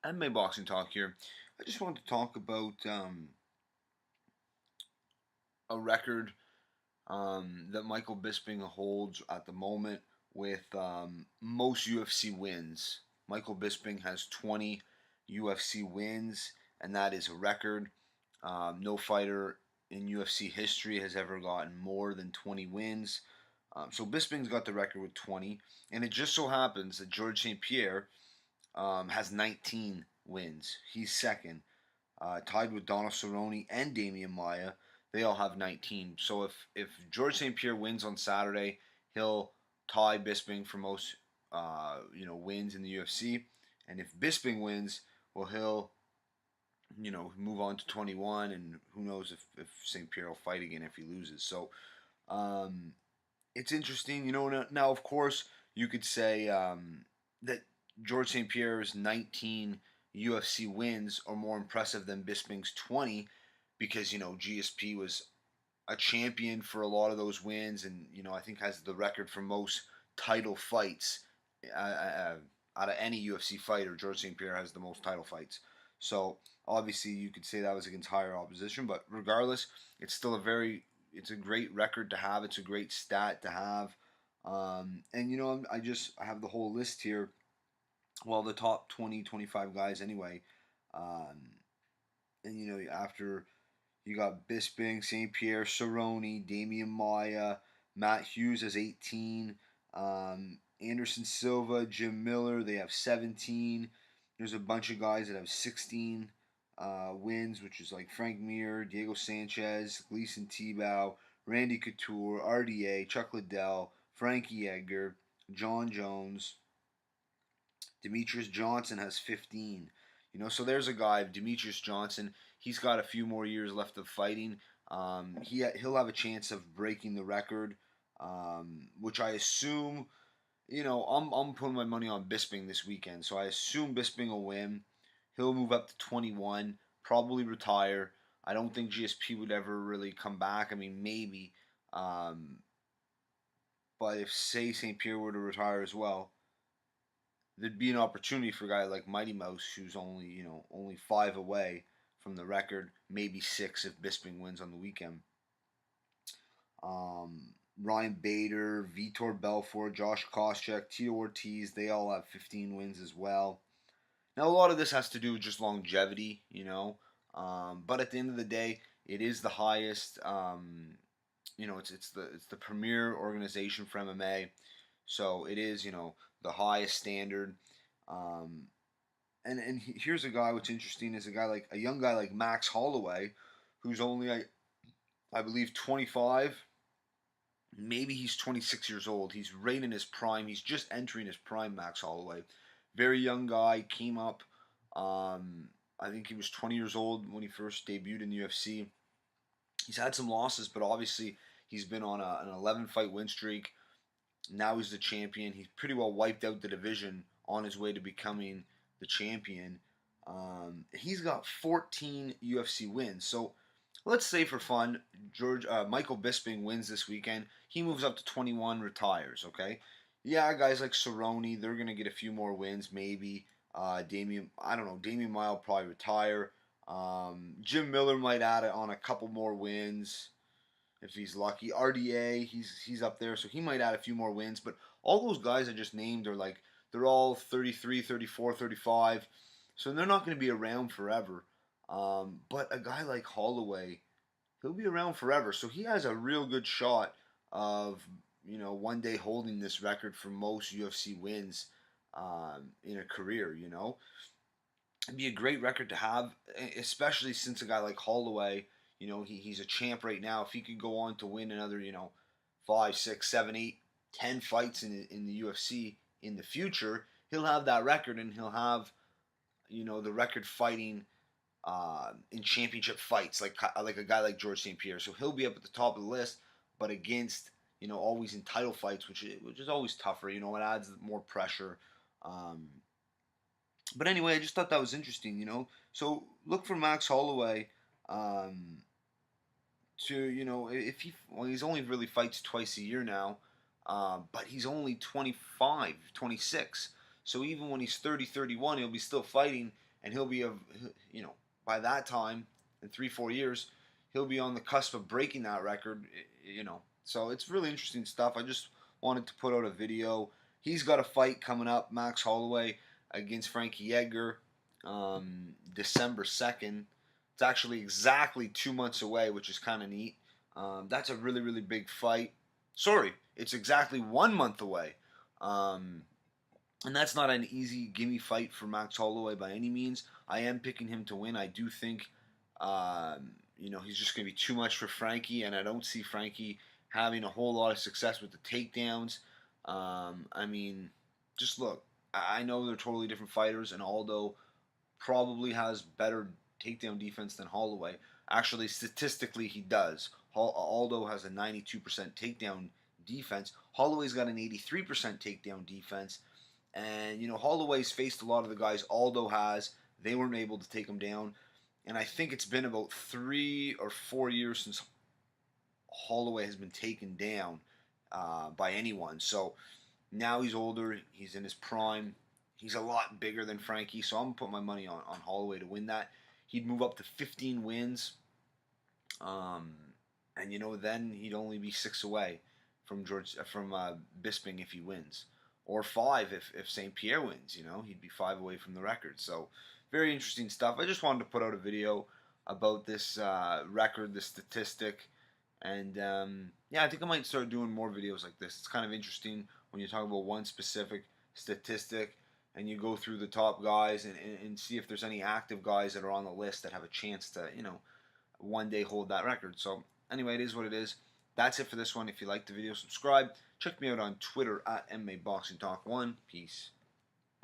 MMA Boxing Talk here. I just wanted to talk about a record that Michael Bisping holds at the moment with most UFC wins. Michael Bisping has 20 UFC wins, and that is a record. No fighter in UFC history has ever gotten more than 20 wins. So Bisping's got the record with 20, and it just so happens that George St. Pierre has 19 wins. He's second, tied with Donald Cerrone and Damian Maia. They all have 19. So if George St. Pierre wins on Saturday, he'll tie Bisping for most wins in the UFC. And if Bisping wins, well, he'll move on to 21, and who knows if St. Pierre will fight again if he loses. So um, it's interesting. Now of course you could say that George St. Pierre's 19 UFC wins are more impressive than Bisping's 20 because GSP was a champion for a lot of those wins, and I think has the record for most title fights out of any UFC fighter. George St. Pierre has the most title fights. So obviously you could say that was against higher opposition, but regardless, it's still it's a great record to have. It's a great stat to have. And I have the whole list here. Well, the top 20, 25 guys anyway. Um, and after you got Bisping, St. Pierre, Cerrone, Damian Maia, Matt Hughes has 18, Anderson Silva, Jim Miller, they have 17. There's a bunch of guys that have 16 wins, which is like Frank Mir, Diego Sanchez, Gleason Tebow, Randy Couture, RDA, Chuck Liddell, Frankie Edgar, John Jones. Demetrius Johnson has 15. So there's a guy, Demetrius Johnson. He's got a few more years left of fighting. He'll have a chance of breaking the record, which I assume. I'm putting my money on Bisping this weekend, so I assume Bisping will win. He'll move up to 21, probably retire. I don't think GSP would ever really come back. I mean, maybe. But if, say, St. Pierre were to retire as well, there'd be an opportunity for a guy like Mighty Mouse, who's only 5 away from the record, maybe 6 if Bisping wins on the weekend. Ryan Bader, Vitor Belfort, Josh Koscheck, Tito Ortiz, they all have 15 wins as well. Now, a lot of this has to do with just longevity, but at the end of the day, it is the highest. It's the premier organization for MMA, so it is the highest standard. And here's a guy. What's interesting is a young guy like Max Holloway, who's only I believe 25. Maybe he's 26 years old. He's right in his prime. He's just entering his prime. Max Holloway, very young guy, came up. I think he was 20 years old when he first debuted in the UFC. He's had some losses, but obviously he's been on an 11 fight win streak. Now he's the champion. He's pretty well wiped out the division on his way to becoming the champion. He's got 14 UFC wins. So let's say for fun, Michael Bisping wins this weekend. He moves up to 21, retires. Okay, yeah, guys like Cerrone, they're gonna get a few more wins, maybe. Damian, I don't know. Damian Maia will probably retire. Jim Miller might add on a couple more wins if he's lucky. RDA, he's up there, so he might add a few more wins. But all those guys I just named are they're all 33, 34, 35, so they're not going to be around forever. But a guy like Holloway, he'll be around forever, so he has a real good shot of one day holding this record for most UFC wins in a career. It'd be a great record to have, especially since a guy like Holloway, he's a champ right now. If he could go on to win another, 5, 6, 7, 8, 10 fights in the UFC in the future, he'll have that record, and he'll have, the record fighting in championship fights, like a guy like George St. Pierre. So he'll be up at the top of the list, but against always in title fights, which is always tougher. It adds more pressure. But anyway, I just thought that was interesting. So look for Max Holloway. To if he's only really fights twice a year now, but he's only 25, 26. So even when he's 30, 31, he'll be still fighting, and he'll be by that time in 3-4 years he'll be on the cusp of breaking that record. So it's really interesting stuff. I just wanted to put out a video. He's got a fight coming up, Max Holloway against Frankie Edgar, December 2nd. It's actually exactly 2 months away, which is kind of neat. That's a really, really big fight. Sorry, it's exactly 1 month away. And that's not an easy gimme fight for Max Holloway by any means. I am picking him to win. I do think, he's just going to be too much for Frankie, and I don't see Frankie having a whole lot of success with the takedowns. Just look. I know they're totally different fighters, and Aldo probably has better takedown defense than Holloway. Actually, statistically, he does. Aldo has a 92% takedown defense. Holloway's got an 83% takedown defense. And, Holloway's faced a lot of the guys Aldo has. They weren't able to take him down. And I think it's been about 3 or 4 years since Holloway has been taken down by anyone. So now he's older. He's in his prime. He's a lot bigger than Frankie. So I'm going to put my money on Holloway to win that. He'd move up to 15 wins. Then he'd only be 6 away from Bisping if he wins. Or 5 if St. Pierre wins, he'd be 5 away from the record. So very interesting stuff. I just wanted to put out a video about this record, this statistic. And I think I might start doing more videos like this. It's kind of interesting when you talk about one specific statistic and you go through the top guys and see if there's any active guys that are on the list that have a chance to, one day hold that record. So anyway, it is what it is. That's it for this one. If you liked the video, subscribe. Check me out on Twitter at MMABoxingTalk1. Peace.